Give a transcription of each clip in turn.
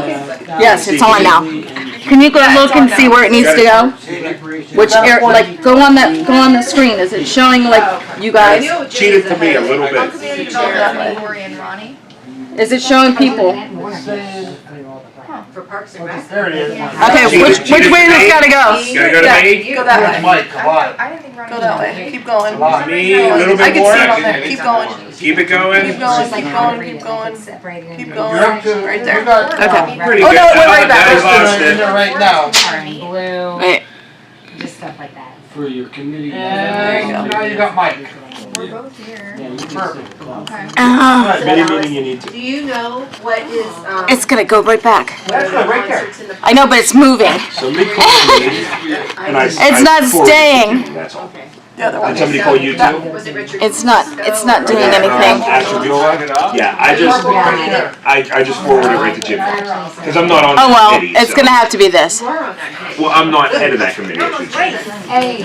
Yes, it's on now. Can you go look and see where it needs to go? Which area, like, go on the screen. Is it showing, like, you guys? Cheat it to me a little bit. Is it showing people? For Parks and Rec? There it is. Okay, which way does it gotta go? Gotta go to me? Go that way. Mike, a lot. I didn't think Ronnie. Go that way. Keep going. Me, a little I bit can more? see it on there. Keep going. Keep it going? Keep going. Keep going. Keep going. Keep going. You're up to, Right there. Okay. Pretty Oh, good. no, it went right back. I lost in there it. right now. Blue, Wait. just stuff like that. For your committee. There you go. Now you got Mike. We're both here. Perfect. Okay. Committee meeting you need to. Do you know what is, It's gonna go right back. That's good, right there. I know, but it's moving. Somebody called me, and I. It's not staying. That's all. The other one. Did somebody call you too? was it Richard? It's not doing anything. Yeah, I just forwarded it right to Jimmy. Because I'm not on Oh the well, committee. it's so- gonna have to be this. Well, I'm not head of that committee, I should say. Hey,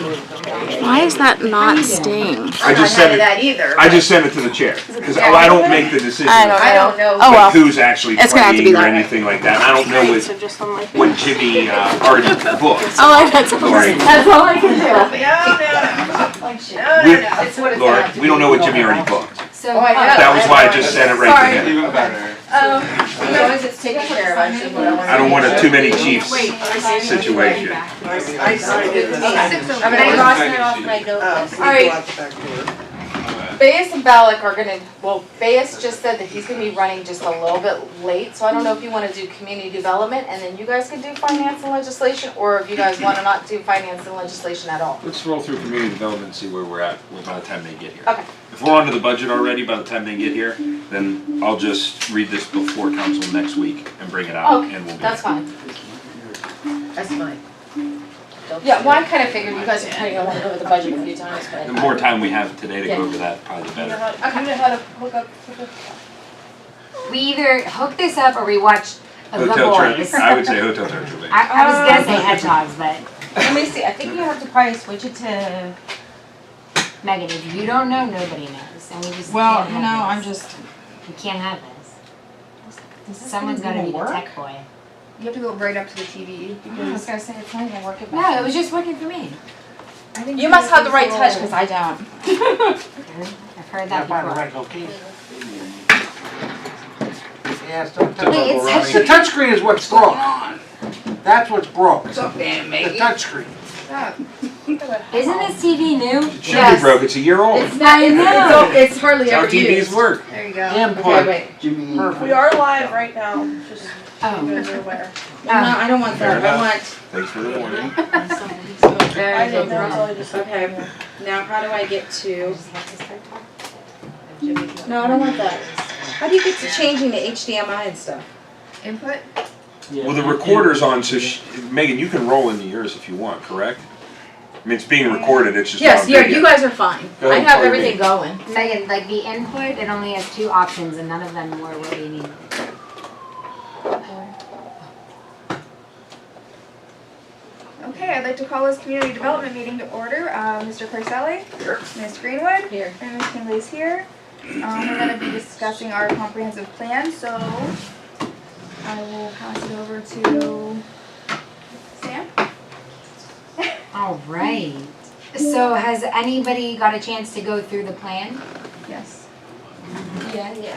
Why is that not staying? I just sent it, that either. I just sent it to the chair. Because I don't make the decision. I don't know. Oh Like well. who's actually It's gonna have to be playing or that way. anything like that. I don't know what Jimmy already booked. Oh, that's Lori, all I can do. It's what it's Lori, got to we don't know what Jimmy already booked. So, That was why I just sent it right to him. Even better. as long as it's taken care of, I should what I want. I don't want a too many chiefs situation. I mean, I crossed it off my notes. Alright. Bayes and Ballack are gonna, well, Bayes just said that he's gonna be running just a little bit late, so I don't know if you wanna do community development and then you guys can do finance and legislation, or if you guys wanna not do finance and legislation at all. Let's roll through community development and see where we're at by the time they get here. Okay. If we're onto the budget already by the time they get here, then I'll just read this before council next week and bring it out Okay, and we'll be. that's fine. That's fine. Yeah, well, I kinda figured you guys are probably gonna wanna go over the budget a few times, but. The more time we have today to go over that, probably the better. We either hook this up or we watch The Hotel Boys. Church, I would say Hotel Church. I was gonna say hedgehogs, but Let me see, I think you have to probably switch it to. Megan, if you don't know, nobody knows, and we just Well, can't have no, this. I'm just. We can't have this. Someone's gotta be the tech boy. You have to go right up to the TV. I was gonna say, it's not even working. No, it was just working for me. You must have the right touch, cause I don't. I've heard that Find the before. right location. Yeah, it's not Wait, it's touch. The touchscreen is what's broke. That's what's broke. So damn, The touchscreen. Isn't this TV new? It should be broke, it's a year old. It's not, it's hardly That's how ever used. TVs work. There you go. Input. Okay, wait. Jimmy. We are live right now, just so Oh. you guys are aware. No, I don't want that, I want. Thanks for the warning. Very I know, good. that's all I just said. Okay, now how do I get to, Jimmy. no, I don't want that. How do you get to changing the HDMI and stuff? Input? Well, the recorder's on, so Megan, you can roll into yours if you want, correct? I mean, it's being recorded, it's just not Yes, video. yeah, you guys are fine. Go I ahead, have plug me. everything going. Megan, like the input, it only has 2 options and none of them were what we needed. Okay, I'd like to call this community development meeting to order. Mr. Carselli? Here. Ms. Greenwood? Here. And Ms. Kinley's here. We're gonna be discussing our comprehensive plan, so I will pass it over to Sam. All right. So has anybody got a chance to go through the plan? Yes.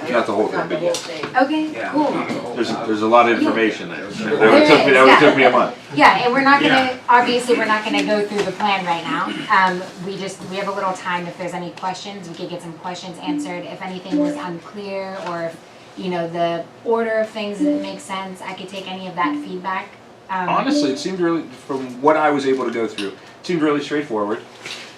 Not the whole thing, but yes. Okay, Yeah. cool. There's a lot of information there. That would took me a month. Yeah, and we're not gonna, obviously, we're not gonna go through the plan right now. We have a little time, if there's any questions, we could get some questions answered. If anything was unclear, or if, you know, the order of things didn't make sense, I could take any of that feedback. Honestly, it seemed really, from what I was able to go through, it seemed really straightforward.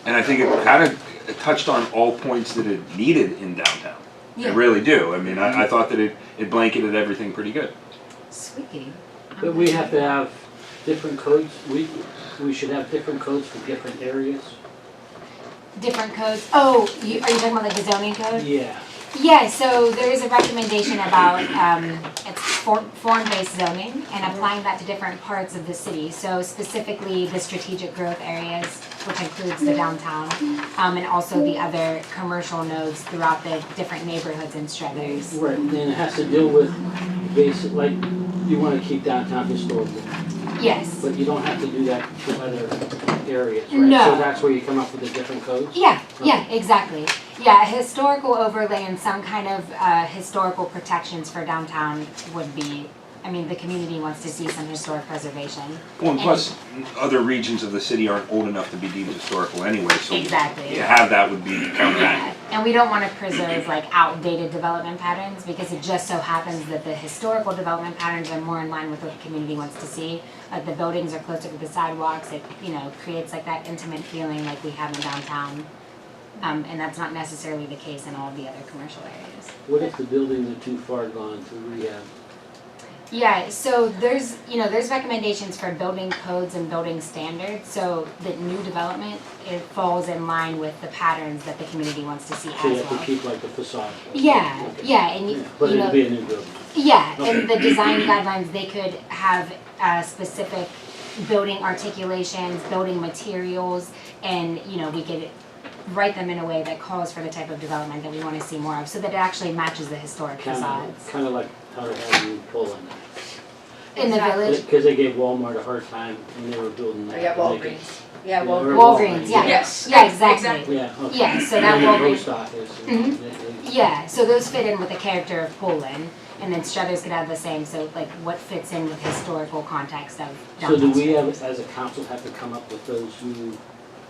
And I think it kind of touched on all points that it needed in downtown. Yeah. I really do. I mean, I thought that it blanketed everything pretty good. Sweet. But we have to have different codes, we should have different codes for different areas. Different codes. Oh, are you talking about like the zoning code? Yeah. Yeah, so there is a recommendation about it's form-based zoning and applying that to different parts of the city. So specifically the strategic growth areas, which includes the downtown, and also the other commercial nodes throughout the different neighborhoods in Struthers. Right, and it has to deal with basic, like, you wanna keep downtown historical, Yes. but you don't have to do that to other areas, right? No. So that's where you come up with the different codes? Yeah, exactly. Yeah, a historical overlay and some kind of historical protections for downtown would be, I mean, the community wants to see some historic preservation. Well, and plus, other regions of the city aren't old enough to be deemed historical anyway, so Exactly. to have that would be to count Yeah, that. and we don't want to preserve like outdated development patterns because it just so happens that the historical development patterns are more in line with what the community wants to see. Like the buildings are closer to the sidewalks, it, you know, creates like that intimate feeling like we have in downtown. And that's not necessarily the case in all the other commercial areas. What if the buildings are too far gone to rehab? Yeah, so there's, you know, there's recommendations for building codes and building standards, so that new development, it falls in line with the patterns that the community wants to see So you as have to well. keep like the facade? Yeah, Okay. yeah, and you But it'd know, be a new building? yeah, Okay. and the design guidelines, they could have specific building articulations, building materials, and, you know, we could write them in a way that calls for the type of development that we want to see more of, so that it actually matches the historic facades. Kind of like how they have in Poland. In the village, Because they gave Walmart a hard time when they were building that. Yeah, They Walgreens. could- Yeah, well, or Walgreens, yeah. Yes. Yeah, exactly. Yeah, okay. Yeah, so that And then the Walgreens- post office. Mhm. They- Yeah, so those fit in with the character of Poland, and then Struthers could have the same, so like what fits in with historical context of So downtown. do we have, as a council, have to come up with those new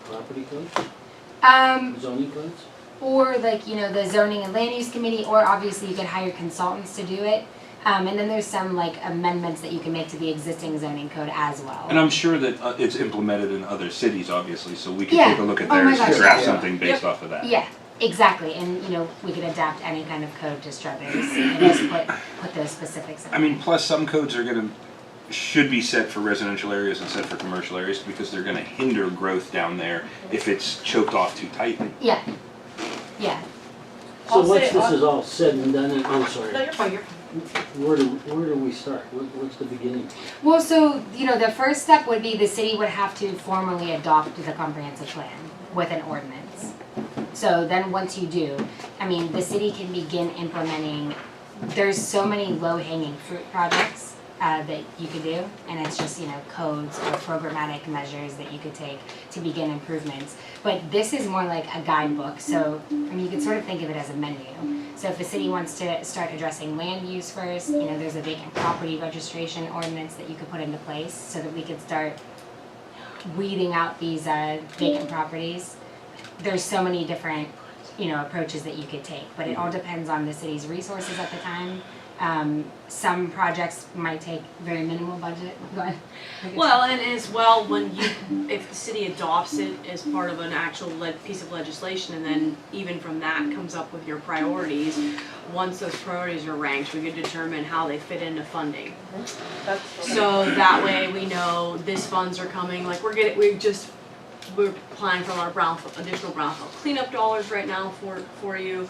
property codes, zoning codes? Or like, you know, the zoning and land use committee, or obviously you could hire consultants to do it. And then there's some like amendments that you can make to the existing zoning code as well. And I'm sure that it's implemented in other cities, obviously, so we can Yeah. take a look at Oh my theirs and gosh, draft yeah. something based off of that. Yeah, exactly, and you know, we could adapt any kind of code to Struthers and just put those specifics in. I mean, plus some codes are gonna, should be set for residential areas and set for commercial areas because they're gonna hinder growth down there if it's choked off too tightly. Yeah, yeah. So I'll once say- this is all said and done, and, I'm sorry, No, you're fine, you're where do we start? What's the beginning? Well, so, you know, the first step would be the city would have to formally adopt the comprehensive plan with an ordinance. So then once you do, I mean, the city can begin implementing, there's so many low-hanging fruit projects that you could do, and it's just, you know, codes or programmatic measures that you could take to begin improvements. But this is more like a guidebook, so, I mean, you could sort of think of it as a menu. So if the city wants to start addressing land use first, you know, there's a vacant property registration ordinance that you could put into place so that we could start weeding out these vacant properties. There's so many different, you know, approaches that you could take, but it all depends on the city's resources at the time. Some projects might take very minimal budget. Go ahead. Well, and as well, when you, if the city adopts it as part of an actual piece of legislation, and then even from that comes up with your priorities, once those priorities are ranked, we could determine how they fit into funding. So that way we know this funds are coming, like we're applying from our additional brownfield cleanup dollars right now for you.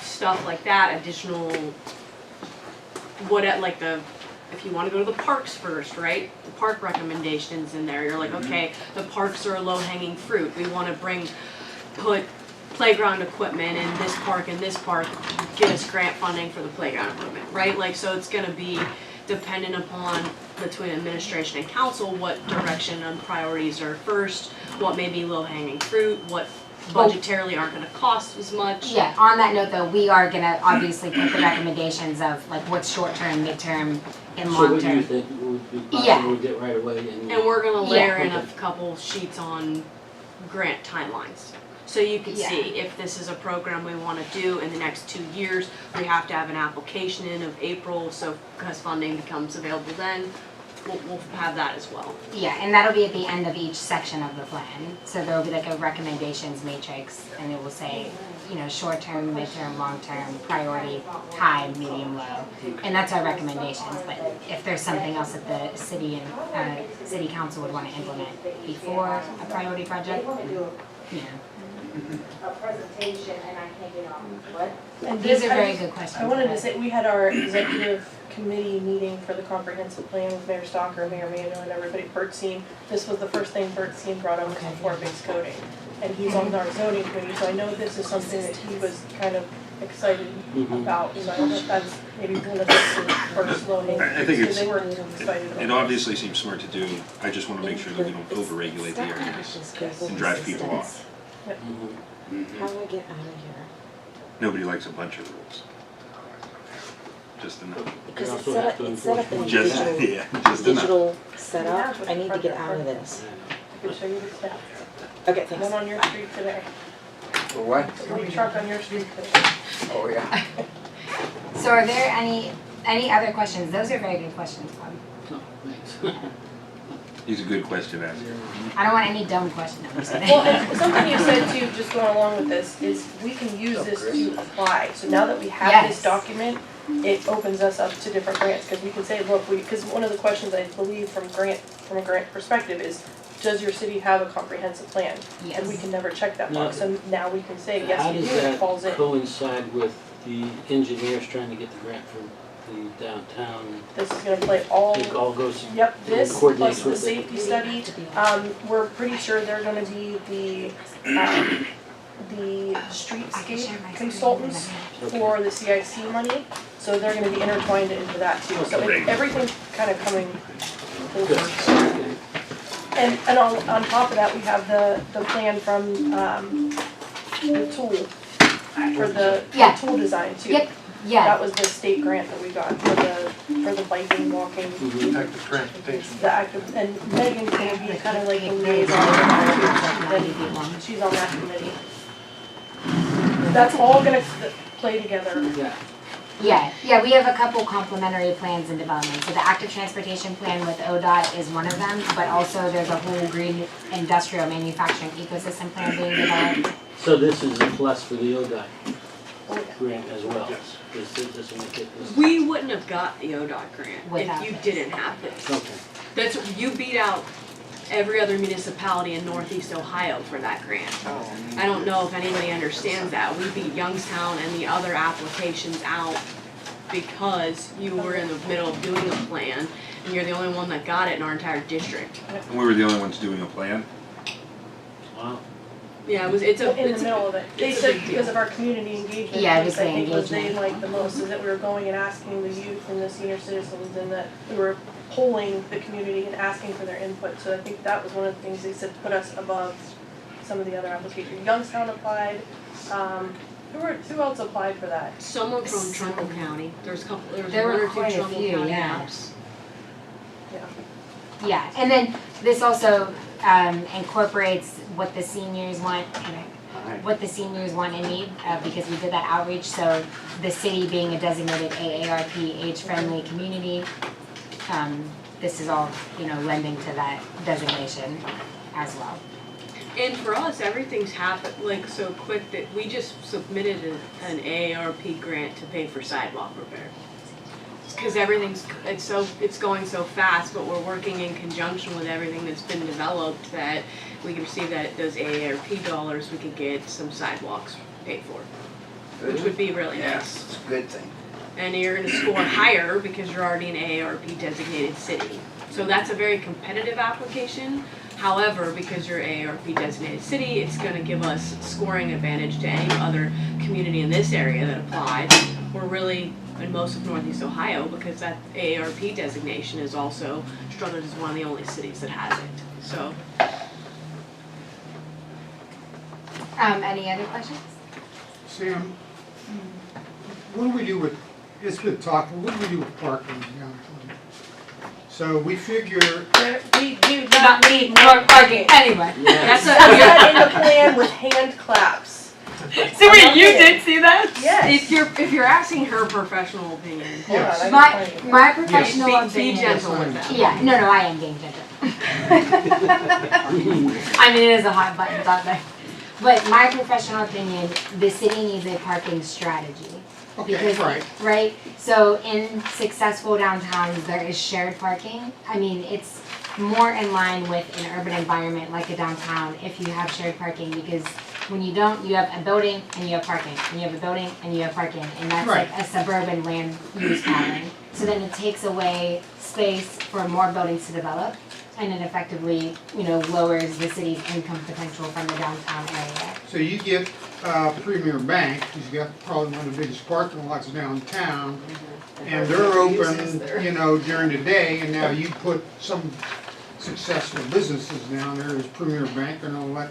Stuff like that, additional, if you wanna go to the parks first, right? The park recommendations in there, you're like, okay, the parks are a low-hanging fruit, we wanna put playground equipment in this park and this park, give us grant funding for the playground equipment, right? Like, so it's gonna be dependent upon between administration and council, what direction and priorities are first, what may be low-hanging fruit, what budgetarily aren't gonna cost as much. Yeah, on that note though, we are gonna obviously put the recommendations of like what's short-term, midterm, and So what do you long-term. think would be Yeah. possible to get right away? And we're gonna layer in a Okay. couple sheets on grant timelines. So you can Yeah. see if this is a program we wanna do in the next 2 years, we have to have an application in of April, so because funding becomes available then, we'll have that as well. Yeah, and that'll be at the end of each section of the plan. So there'll be like a recommendations matrix and it will say, you know, short-term, midterm, long-term, priority, high, medium, low. And that's our recommendations, but if there's something else that the city and city council would wanna implement before a priority project, you know. A presentation and I can't get on what? And These this- are very good questions. I wanted to say, we had our executive committee meeting for the comprehensive plan with Mayor Stalker, Mayor Mando, and everybody. Bert Seen, this was the first thing Bert Seen brought up was the form-based coding. And he's on our zoning committee, so I know this is something that he was kind of excited Mhm. about, so I don't know if that's maybe one of the first low hanging I think because it's- they were excited about It obviously seems smart to do, I just wanna make sure that we don't over-regulate the areas and drive people off. Mhm. How do I get out of here? Nobody likes a bunch of rules. Just enough. Because You it's also set have up, to it's set up enforce in Just, digital, yeah, just enough. digital setup. I need to get out of this. I could show you the stats. Okay, thanks. One on your street today, For what? one truck on your street today. Oh, yeah. So are there any other questions? Those are very good questions, Bob. No, thanks. He's a good question asker. I don't want any dumb questions. No, I'm just kidding. Well, and something you said too, just going along with this, is we can use this to apply. So now that we have Yes. this document, it opens us up to different grants, because we can say, look, because one of the questions I believe from a grant perspective is, does your city have a comprehensive plan? Yes. And we can never check that box, so now we can say, yes, How we do, does it that falls in. coincide with the engineers trying to get the grant for the downtown? This is gonna play all, It all goes, yep, this plus coordinates the with it. safety study. We're pretty sure they're gonna be the streetscape consultants for the CIC money, so they're gonna be intertwined into that too. So everything's kind of coming full Good. circle. Okay. And on top of that, we have the plan from the tool, for the Yeah. tool design too. Yep. Yeah. That was the state grant that we got for the biking, walking, Mhm. Active transportation. the active, and Megan's gonna be kind of like the liaison. She's on that committee. That's all gonna play together. Yeah. Yeah, we have a couple complementary plans in development. So the active transportation plan with ODOT is one of them, but also there's a whole green industrial manufacturing ecosystem plan being developed. So this is a plus for the ODOT Oh, yeah. grant as well? Yes. This will make it, We wouldn't have got the ODOT grant Without if you this. didn't have this. okay. That's, you beat out every other municipality in Northeast Ohio for that grant. I don't know if anybody understands that. We beat Youngstown and the other applications out because you were in the middle of doing a plan and you're the only one that got it in our entire district. And we were the only ones doing a plan. Wow. Yeah, it's In the a, middle of it. They it's a said big because deal. of our community engagement Yeah, piece, just the I think was they engagement. liked the most, is that we were going and asking the youth and the senior citizens, and that we were polling the community and asking for their input. So I think that was one of the things they said put us above some of the other applications. Youngstown applied, who else applied for that? someone from Trumbull County. There was one There were or two quite a Trumbull few, County yeah. apps. Yeah. Yeah, and then this also incorporates what the seniors want, what the seniors want and need, because we did that outreach. So the city being a designated AARP age-friendly community, this is all, lending to that designation as well. And for us, everything's happened like so quick that we just submitted an AARP grant to pay for sidewalk repair. Because it's going so fast, but we're working in conjunction with everything that's been developed that we can receive those AARP dollars, we could get some sidewalks paid for, which would be really nice. It's a good thing. And you're gonna score higher because you're already an AARP designated city. So that's a very competitive application. However, because you're AARP designated city, it's gonna give us scoring advantage to any other community in this area that applied. We're really in most of Northeast Ohio because that AARP designation is also, Struthers is one of the only cities that has it, so. Any other questions? Sam, what do we do with, it's been talking, what do we do with parking downtown? So we figure, We do not need more parking anyway. That's That's that in the plan with hand claps. So wait, you did see that? Yes. If you're asking her professional opinion, Hold on, Yes. I My can find it. my professional be opinion. gentle with that. Yeah, no, I am being gentle. I mean, it is a hot button topic. But my professional opinion, the city needs a parking strategy. okay, Because, right, right, so in successful downtowns, there is shared parking. I mean, it's more in line with an urban environment like a downtown if you have shared parking, because when you don't, you have a building and you have parking, and you have a building and you have parking, and that's Right. like a suburban land use pattern. So then it takes away space for more buildings to develop. And it effectively, lowers the city's income potential from the downtown area. So you get Premier Bank, who's got probably one of the biggest parking lots downtown, and they're open, during the day, and now you put some successful businesses down there as Premier Bank and all that.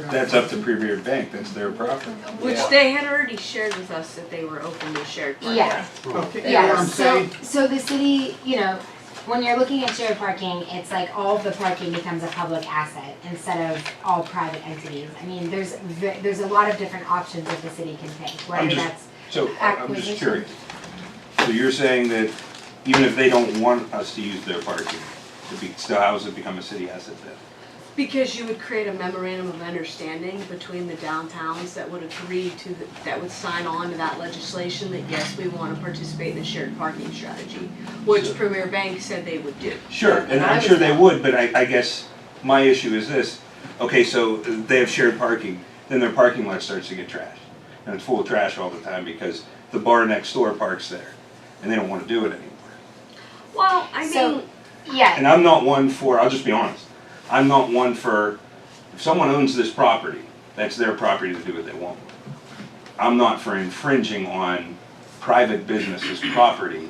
That's up to Premier Bank, that's their property. Which they had already shared with us that they were open to shared parking. Yeah. Okay, you know what I'm saying? So the city, when you're looking at shared parking, it's like all of the parking becomes a public asset instead of all private entities. I mean, there's a lot of different options that the city can take, whether that's I'm just curious. So you're saying that even if they don't want us to use their parking, still how does it become a city asset then? Because you would create a memorandum of understanding between the downtowns that would agree to, that would sign on to that legislation that yes, we want to participate in the shared parking strategy, which Premier Bank said they would do. Sure, and I'm sure they would, but I guess my issue is this. Okay, so they have shared parking, then their parking lot starts to get trashed. And it's full of trash all the time because the bar next door parks there, and they don't want to do it anymore. Well, I mean, yeah. And I'm not one for, I'll just be honest, I'm not one for, if someone owns this property, that's their property to do what they want with. I'm not for infringing on private businesses' property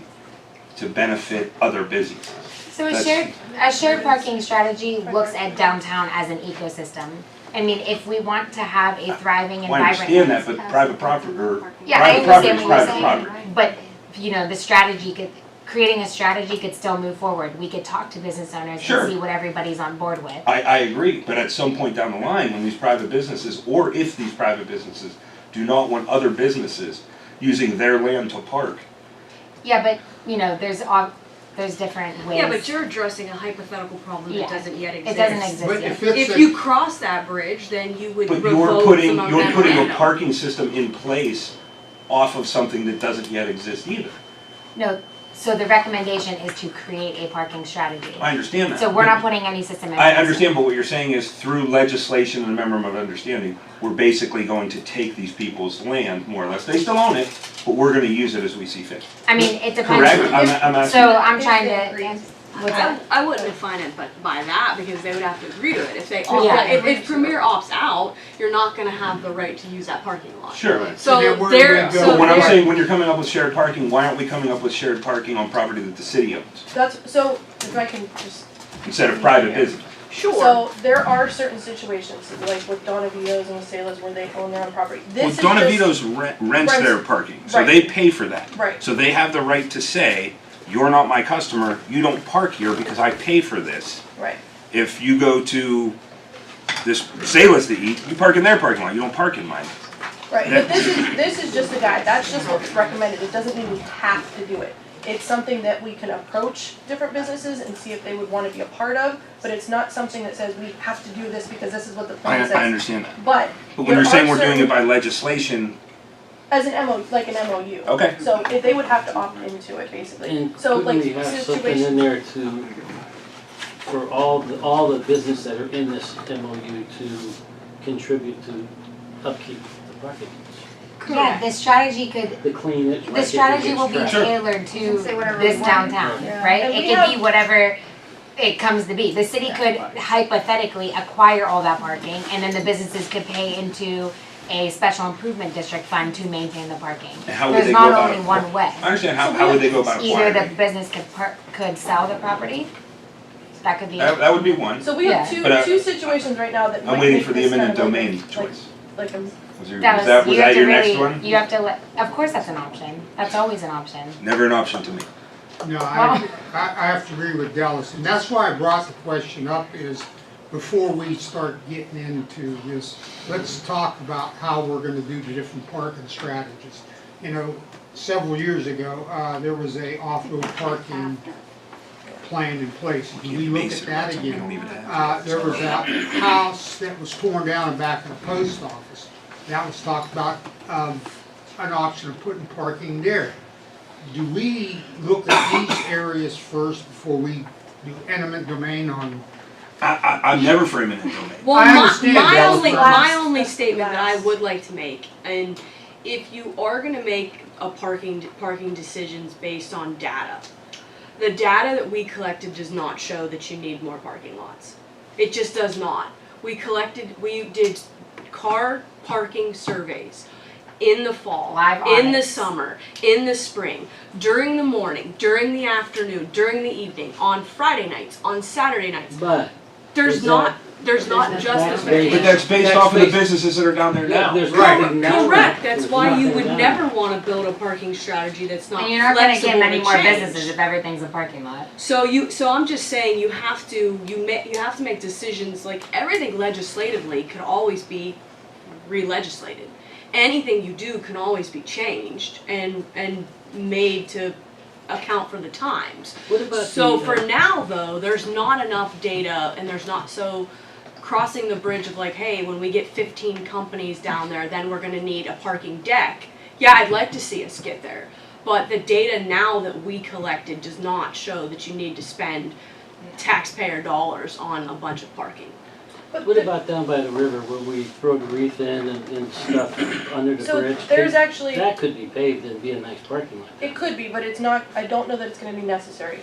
to benefit other businesses. So a shared parking strategy looks at downtown as an ecosystem. I mean, if we want to have a thriving and I vibrant. understand that, but private property, or Yeah, I private property understand is what you're private saying, property. but the strategy creating a strategy could still move forward. We could talk to business owners Sure. and see what everybody's on board with. I agree, but at some point down the line, when these private businesses, or if these private businesses do not want other businesses using their land to park. Yeah, but there's different ways. yeah, but you're addressing a hypothetical problem Yeah. that doesn't yet exist. It doesn't exist But yet. if it's If a- you cross that bridge, then you would But revoke you're some putting a memorandum. parking system in place off of something that doesn't yet exist either. No, so the recommendation is to create a parking strategy. I understand that. So we're not putting any system in I place. understand, but what you're saying is through legislation and a memorandum of understanding, we're basically going to take these people's land, more or less. They still own it, but we're gonna use it as we see fit. I mean, it depends. Correct? I'm asking. So I'm trying to. What's that? I wouldn't define it by that because they would have to agree to it. If they Yeah. if Premier opts out, you're not gonna have the right to use that parking lot. Sure. So then where do they're we go? But when I'm they're- saying, when you're coming up with shared parking, why aren't we coming up with shared parking on property that the city owns, So if I can just, instead of private business? sure. so there are certain situations, like with Donavito's and Salas where they own their own property. Well, This is just- Donavito's rents their parking, so Right. they pay for that. Right. So they have the right to say, you're not my customer, you don't park here because I pay for this. Right. If you go to this Salas to eat, you park in their parking lot, you don't park in mine. Right, but this is just a guide, that's just what's recommended, it doesn't mean we have to do it. It's something that we can approach different businesses and see if they would wanna be a part of, but it's not something that says we have to do this because this is what the plan says. I understand that. But But when there you're saying are we're doing certain- it by legislation, as an like an MOU. okay. So if they would have to opt into it, basically. And So couldn't like we have something situation, in there to, for all the business that are in this MOU to contribute to upkeep of the parking? Yeah, the strategy could. To clean it, The like if it strategy will be gets trashed. tailored You can say to whatever we this want. downtown, Yeah. right? And It we could be have- whatever it comes to be. The city could hypothetically acquire all that parking, and then the businesses could pay into a special improvement district fund to maintain the parking. And how would There's they go not about only it? one way. I understand, how would they go about Either the acquiring? business could sell the property, that could be. That would be one. so we have Yeah. But, two situations right now that I'm might waiting make for the this kind eminent of domain choice. like a Was you that have to your really, next one? you have to let, of course that's an option. That's always an option. Never an option to me. No, I have to agree with Dallas, and that's why I brought the question up is, before we start getting into this, let's talk about how we're gonna do the different parking strategies. You know, several years ago, there was a off-road parking plan in place. Do we look at that again? There was a house that was torn down in back of the post office. That was talked about, an option of putting parking there. Do we look at these areas first before we do eminent domain on? I'm never for eminent domain. Well, I understand that, but- my only statement that I would like to make, and if you are gonna make a parking decisions based on data, The data that we collected does not show that you need more parking lots. It just does not. We did car parking surveys in the fall, Live in the audits. summer, in the spring, during the morning, during the afternoon, during the evening, on Friday nights, on Saturday nights. But There's is not that's justification. But that's based That's off of the based- businesses that are down there now. there's Right. nothing now. Correct, that's There's why you nothing would now. never wanna build a parking strategy that's not And you're not gonna flexible get many to more change. businesses if everything's a parking lot. So I'm just saying you have to make decisions, like everything legislatively could always be re-legislated. Anything you do can always be changed and made to account for the times. What about So the, for now though, there's not enough data and there's not, so crossing the bridge of like, hey, when we get 15 companies down there, then we're gonna need a parking deck. Yeah, I'd like to see us get there. But the data now that we collected does not show that you need to spend taxpayer dollars on a bunch of parking. what about down by the river where we throw the wreath in and stuff under the So bridge? there's actually, That could be paved and be a nice parking lot. it could be, but it's not, I don't know that it's gonna be necessary.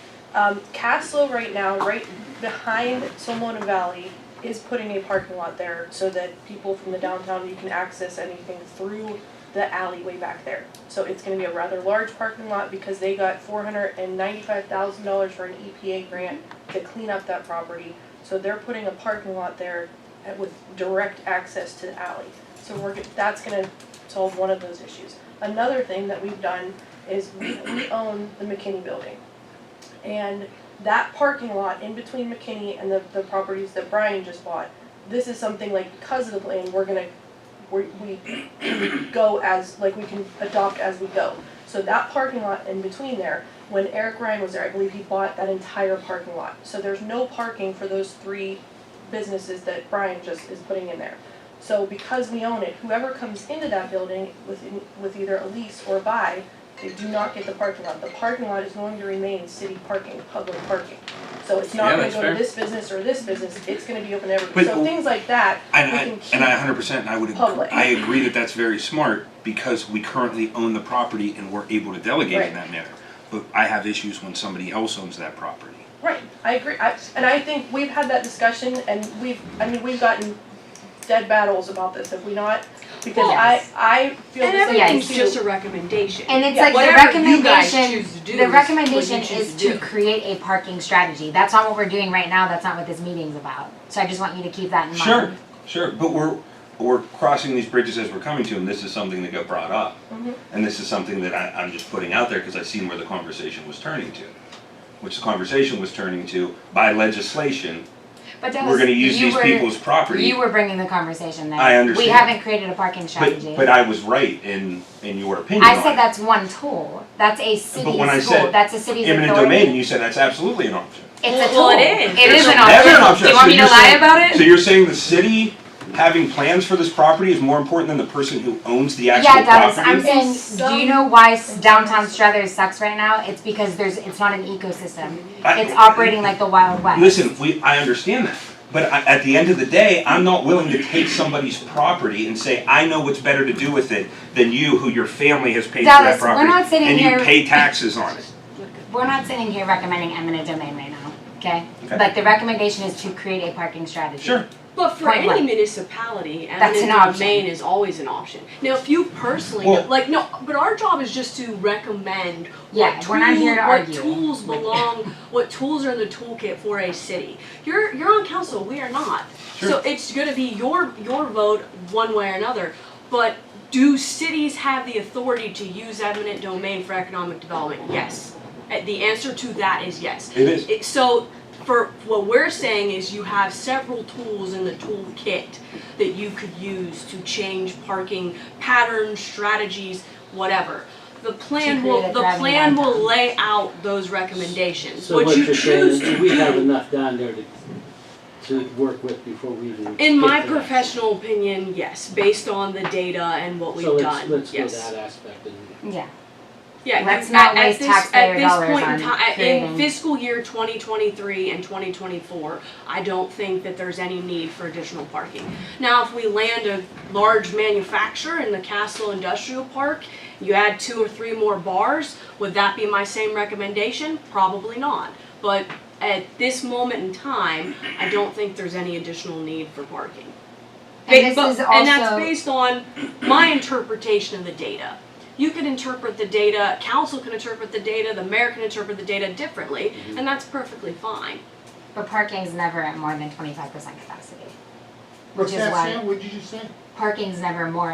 Caslo right now, right behind Solomona Valley, is putting a parking lot there so that people from the downtown, you can access anything through the alleyway back there. So it's gonna be a rather large parking lot because they got $495,000 for an EPA grant to clean up that property. So they're putting a parking lot there with direct access to the alley. So that's gonna solve one of those issues. Another thing that we've done is we own the McKinney building. And that parking lot in between McKinney and the properties that Brian just bought, this is something like, because of the plan, we can go as, like we can adopt as we go. So that parking lot in between there, when Eric Ryan was there, I believe he bought that entire parking lot. So there's no parking for those 3 businesses that Brian just is putting in there. So because we own it, whoever comes into that building with either a lease or buy, they do not get the parking lot. The parking lot is going to remain city parking, public parking. So it's not Yeah, gonna that's go fair. to this business or this business, it's gonna be open to But- everybody. So things like that, we can keep. And I 100%, I would, public. I agree that that's very smart because we currently own the property and we're able to delegate Right. in that manner. But I have issues when somebody else owns that property. Right, I agree, and I think we've had that discussion, and we've gotten dead battles about this, have we not? Because Well, I feel the And same everything's thing too. just a recommendation. And it's Yeah, like the whatever you guys recommendation, choose to do the is recommendation what you choose is to to do. create a parking strategy. That's not what we're doing right now, that's not what this meeting's about. So I just want you to keep that in mind. Sure, but we're crossing these bridges as we're coming to them. This is something that got brought up. Mhm. And this is something that I'm just putting out there because I've seen where the conversation was turning to. Which the conversation was turning to, by legislation, But that we're was, gonna use you these were, people's property. you were bringing the conversation there. I understand. We haven't created a parking strategy. But I was right in your opinion I on said it. that's one tool. That's a city's But when I tool. said That's a city's Eminent authority. domain, you said that's absolutely an option. It's a tool. Well, it is. It is It's an never option. Do you want So me to you're lie saying- about So it? you're saying the city having plans for this property is more important than the person who owns the actual Yeah, it does. property? I'm saying, do you know why downtown Struthers sucks right now? It's because it's not an ecosystem. It's operating like the Wild West. Listen, I understand that. But at the end of the day, I'm not willing to take somebody's property and say, I know what's better to do with it than you, who your family has paid for Dallas, that property. we're not sitting and here- you pay taxes on it. We're not sitting here recommending eminent domain right now, okay? Okay. But the recommendation is to create a parking strategy. Sure. But for Point any blank. municipality, That's an eminent option. domain is always an option. Now, if you personally, Well- but our job is just to recommend Yeah, what, we're not here to what argue. tools belong, what tools are in the toolkit for a city. You're on council, we are not. Sure. So it's gonna be your vote one way or another. But do cities have the authority to use eminent domain for economic development? Yes. The answer to that is yes. It is. So for what we're saying is you have several tools in the toolkit that you could use to change parking patterns, strategies, whatever. The plan create a thriving will downtown. lay out those recommendations. So what what you you're choose saying to is we have do, enough down there to work with before we even in get my to that. professional opinion, yes, based on the data and what we've So done, let's go yes. that aspect and Yeah. Yeah, Let's you- not at waste this- taxpayer at this dollars point in on time, in creating- fiscal year 2023 and 2024, I don't think that there's any need for additional parking. Now, if we land large manufacturer in the Castle Industrial Park, you add 2 or 3 more bars, would that be my same recommendation? Probably not. But at this moment in time, I don't think there's any additional need for parking. And this is And that's also- based on my interpretation of the data. You can interpret the data, council can interpret the data, the mayor can interpret the data differently, and that's perfectly fine. But parking's never at more than 25% capacity. What's Which is that, why Sam? What did you just say? parking's never more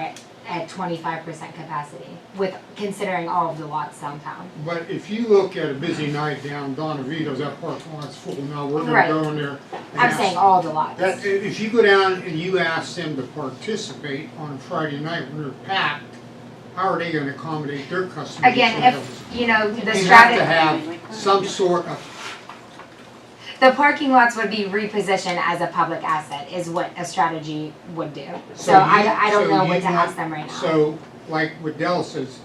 at 25% capacity, with considering all of the lots downtown. But if you look at a busy night down Donavito's, that parking lot's full now, we're Right. gonna go in there. and I'm ask- saying all the lots. That, if you go down and you ask them to participate on a Friday night when they're packed, how are they gonna accommodate their customers? Again, if, you know, the You have to strategy, have some sort of, the parking lots would be repositioned as a public asset, is what a strategy would do. So I don't know what to ask them right now. So, like what Dell says,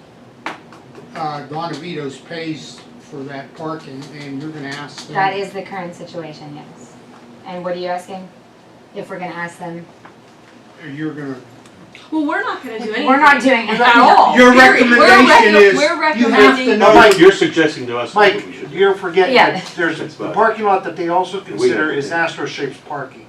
Donavito's pays for that parking, and you're gonna ask them. That is the current situation, yes. And what are you asking? If we're gonna ask them? You're gonna, Well, we're not gonna do anything. We're not doing anything. At all. your Period. recommendation is, We're you have to recommending. know. Mike, You're suggesting to us what we Mike, should do. you're forgetting Yeah. that there's the parking lot that they also consider is Astro Shapes parking.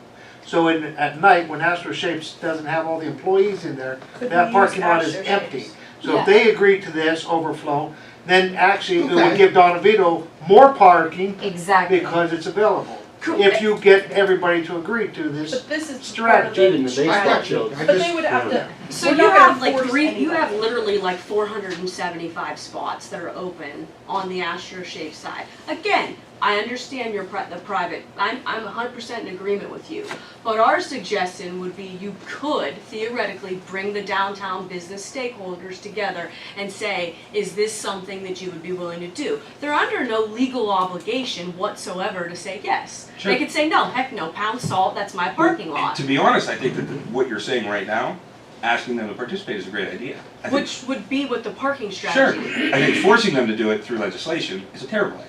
So at night, when Astro Shapes doesn't have all the employees in there, Could that we parking use lot is Astro empty. Shapes? So Yeah. if they agree to this overflow, then actually it Okay. would give Donavito more parking Exactly. because it's available. Correct. If you get everybody to agree to this. But this is part of Strategy. Even the the I baseball got strategy. you. field. I But just- they would have to. So we're you not gonna have like force you have anybody. literally like 475 spots that are open on the Astro Shape side. Again, I understand the private, I'm 100% in agreement with you. But our suggestion would be you could theoretically bring the downtown business stakeholders together and say, is this something that you would be willing to do? They're under no legal obligation whatsoever to say yes. Sure. They could say, no, heck no, pound salt, that's my parking lot. To be honest, I think that what you're saying right now, asking them to participate is a great idea. I think- Which would be what the parking Sure, strategy. I think forcing them to do it through legislation is a terrible idea.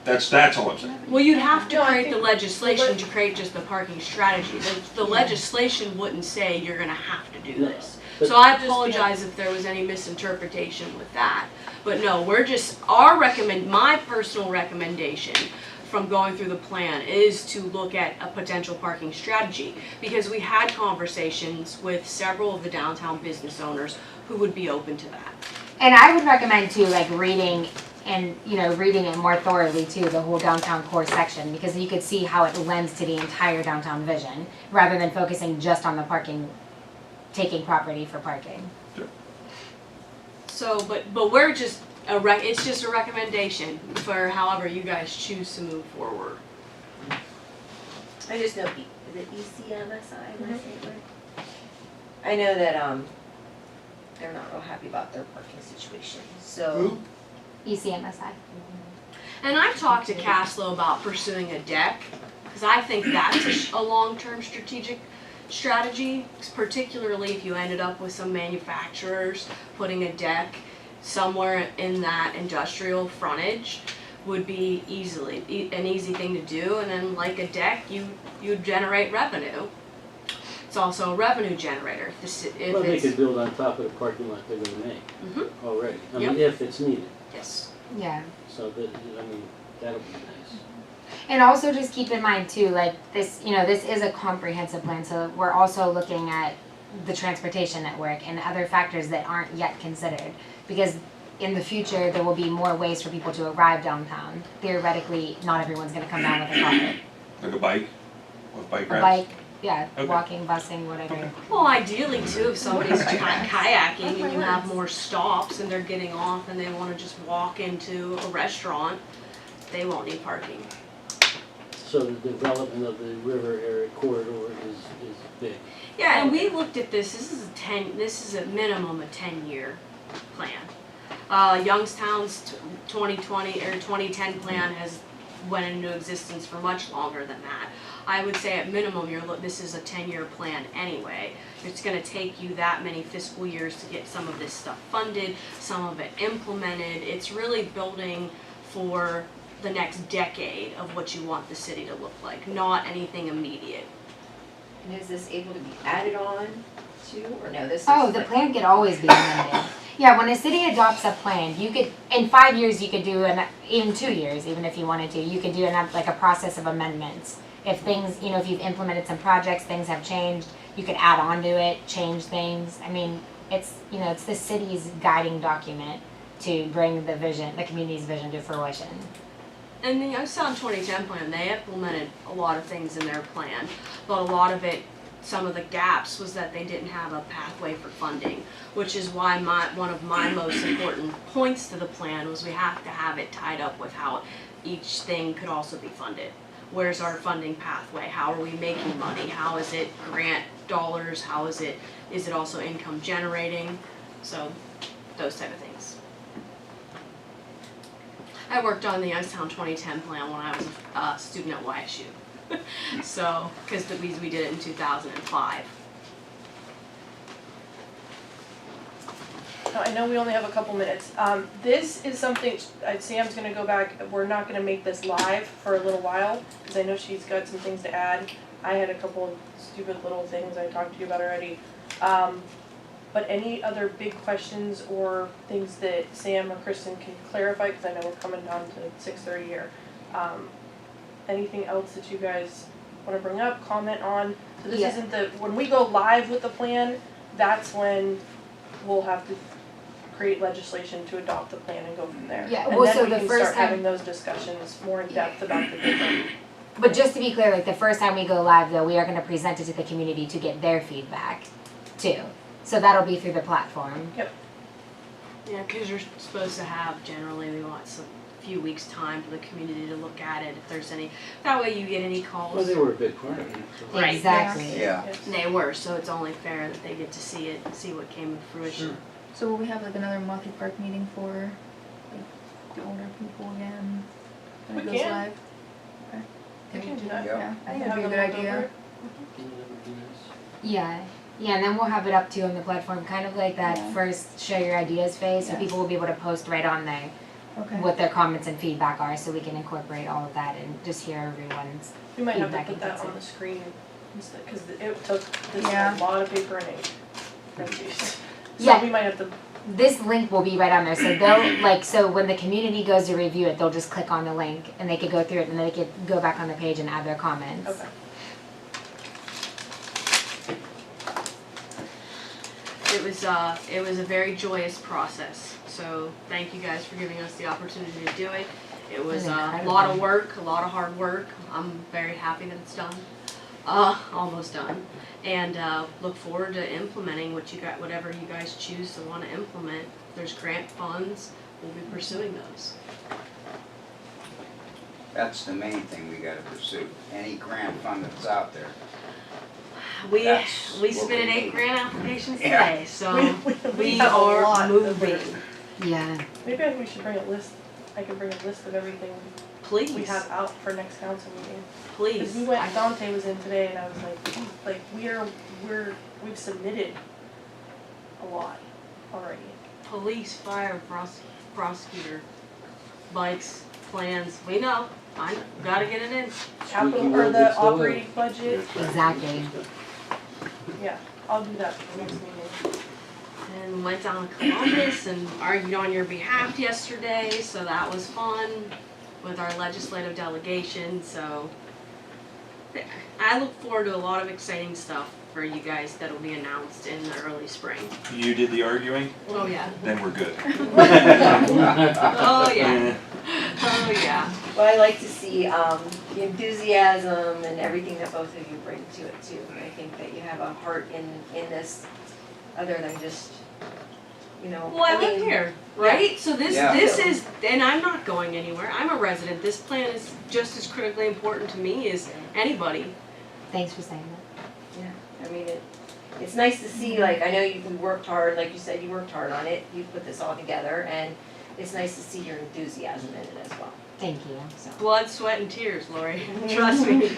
That's all I'm saying. Well, you'd have to No, I create the think- legislation to create just the parking strategy. The legislation wouldn't say you're gonna have to do No, this. but- So I apologize if there was any misinterpretation with that. But no, we're just, my personal recommendation from going through the plan is to look at a potential parking strategy. Because we had conversations with several of the downtown business owners who would be open to that. And I would recommend too, like reading and, you know, reading it more thoroughly too, the whole downtown core section, because you could see how it lends to the entire downtown vision, rather than focusing just on the parking, taking property for parking. So, but we're just, it's just a recommendation for however you guys choose to move forward. I just know, is it ECMSI, am I saying it right? I know that, they're not real happy about their parking situation, so. Who? ECMSI. And I've talked to Caslo about pursuing a deck, because I think that's a long-term strategic strategy, particularly if you ended up with some manufacturers putting a deck somewhere in that industrial frontage would be an easy thing to do, and then like a deck, you generate revenue. It's also a revenue generator. If Well, they it's, could build on top of the parking lot they're gonna make Mhm. already. I Yep. mean, if it's needed, yes. Yeah. so that, I mean, that'll be nice. And also just keep in mind too, like this, you know, this is a comprehensive plan, so we're also looking at the transportation network and other factors that aren't yet considered. Because in the future, there will be more ways for people to arrive downtown. Theoretically, not everyone's gonna come down with a car. Like a bike, with bike A racks. bike, yeah, Okay. walking, busing, whatever. Well, ideally too, if somebody's kayaking and you have more stops and they're getting off and they wanna just walk into a restaurant, they won't need parking. So the development of the river area corridor is big. Yeah, and we looked at this is a minimum a 10-year plan. Youngstown's 2020 or 2010 plan has went into existence for much longer than that. I would say at minimum, this is a 10-year plan anyway. It's gonna take you that many fiscal years to get some of this stuff funded, some of it implemented. It's really building for the next decade of what you want the city to look like, not anything immediate. And is this able to be added on to, or no, this is Oh, the like- plan could always be amended. Yeah, when a city adopts a plan, you could, in 5 years, you could do, even 2 years, even if you wanted to, you could do like a process of amendments. If things, if you've implemented some projects, things have changed, you could add on to it, change things. I mean, it's the city's guiding document to bring the vision, the community's vision to fruition. And the Youngstown 2010 plan, they implemented a lot of things in their plan, but a lot of it, some of the gaps was that they didn't have a pathway for funding, which is why one of my most important points to the plan was we have to have it tied up with how each thing could also be funded. Where's our funding pathway? How are we making money? How is it grant dollars? How is it also income generating? So those type of things. I worked on the Youngstown 2010 plan when I was a student at YSU. So, because we did it in 2005. Now, I know we only have a couple minutes. This is something, Sam's gonna go back, we're not gonna make this live for a little while, because I know she's got some things to add. I had a couple of stupid little things I talked to you about already. But any other big questions or things that Sam or Kristen can clarify, because I know we're coming down to 6:30 here. Anything else that you guys wanna bring up, comment on? So this Yeah. isn't when we go live with the plan, that's when we'll have to create legislation to adopt the plan and go from there. Yeah, And well, then so we the can first start time- having those discussions more in depth about the different. But just to be clear, like the first time we go live though, we are gonna present it to the community to get their feedback too. So that'll be through the platform. Yeah, because you're supposed to have, generally, we want some few weeks' time for the community to look at it, if there's any, that way you get any calls. Well, they were a big part of it. So. Right. Exactly. Yeah. Yes. And they were, so it's only fair that they get to see it, see what came to fruition. So will we have like another monthly park meeting for like the older people again? When it We goes can. live? We can do that. Yeah. Yeah, I think Have that'd be a them good look over idea. it. Yeah. Yeah, and then we'll have it up too on the platform, kind of like that Yeah. first share your ideas phase, so Yes. people will be able to post right on there Okay. what their comments and feedback are, so we can incorporate all of that and just hear everyone's. We might have to Feedback put and that things. on the screen instead, because it took this Yeah. a lot of paper and ink. So Yeah. we might have to. This link will be right on there, so they'll, so when the community goes to review it, they'll just click on the link and they could go through it and then they could go back on the page and add their comments. Okay. It was a very joyous process, so thank you guys for giving us the opportunity to do it. It was a lot of work, a lot of hard work. I'm very happy that it's done, almost done. And look forward to implementing whatever you guys choose to want to implement. If there's grant funds, we'll be pursuing those. That's the main thing we gotta pursue. Any grant fund that's out there. We That's what submitted we 8 need. grant applications Yeah. today, so We we have a are lot of moving. Yeah. Maybe we should bring a list. I can bring a list of everything Please, we have out for next council meeting. Because please. we went, Dante was in today and I was like, we've submitted a lot already. Police, fire, prosecutor, bikes, plans, we know, I gotta get it in. Capital, Squeaky or wheel the gets the oil. operating budget, Exactly. yeah, I'll do that for the next meeting. And went down to Columbus and argued on your behalf yesterday, so that was fun with our legislative delegation, so. I look forward to a lot of exciting stuff for you guys that'll be announced in the early spring. You did the arguing? Oh, yeah. Then we're good. Oh, yeah. Oh, yeah. Well, I like to see the enthusiasm and everything that both of you bring to it too. And I think that you have a heart in this, other than just, Well, I live here, right? So this Yeah. is, and I'm not going anywhere. I'm a resident. This plan is just as critically important to me as anybody. Thanks for saying that. I mean, it's nice to see, like, I know we worked hard, like you said, you worked hard on it, you put this all together, and it's nice to see your enthusiasm in it as well, Thank you. so. Blood, sweat, and tears, Lori. Trust me.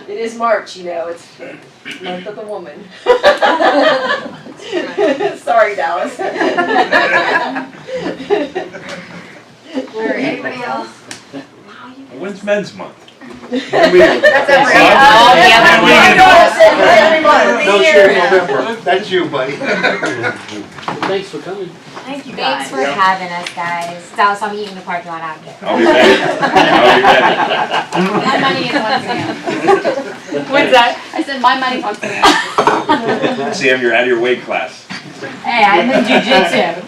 It is March, it's the month of the woman. Sorry, Dallas. Or anybody else? When's Men's Month? That's every Oh, the other one. Every month. No share November, that's you, buddy. Thanks for coming. Thank you Thanks guys. for having us, guys. Dallas, I'm eating the parking lot out there. I'll be ready. I'll be ready. My money is on Sam. What's that? I said my money's on Sam. Sam, you're out of your weight class. Hey, I'm in jujitsu.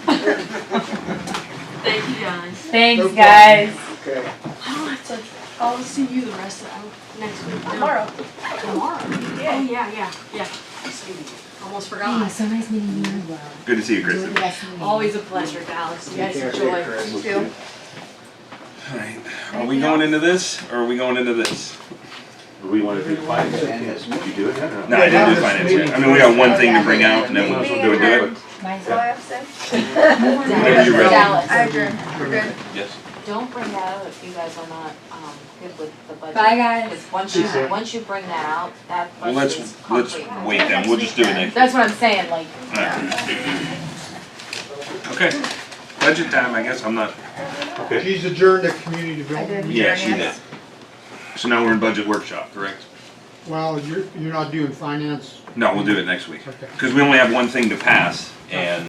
Thank you guys. Thanks, guys. Okay. I'll see you the rest of next week. No, Tomorrow. Tomorrow? Oh, yeah. Almost forgot. Oh, so nice meeting you. Good to see you, Kristen. Always a pleasure, Dallas. You guys enjoy. You too. Alright, are we going into this, or are we going into this? We want to do finance. And Did you do it yet? No, I didn't do finance yet. I mean, we got one thing to bring out, and then we'll do it. That's all I have to say. Whenever you're ready. Dallas. I adjourn. We're good. Yes. Don't bring that out if you guys are not, good with the budget. Bye, guys. Because once you bring that out, that Well, budget let's is concrete. wait then, we'll just do it next. That's what I'm saying, like, Alright. Okay, budget time, I guess, I'm not, She's adjourned to community I development. did. yeah, she did. Yes. So now we're in budget workshop, correct? Well, you're not doing finance. No, we'll do it next week, Okay. because we only have one thing to pass, and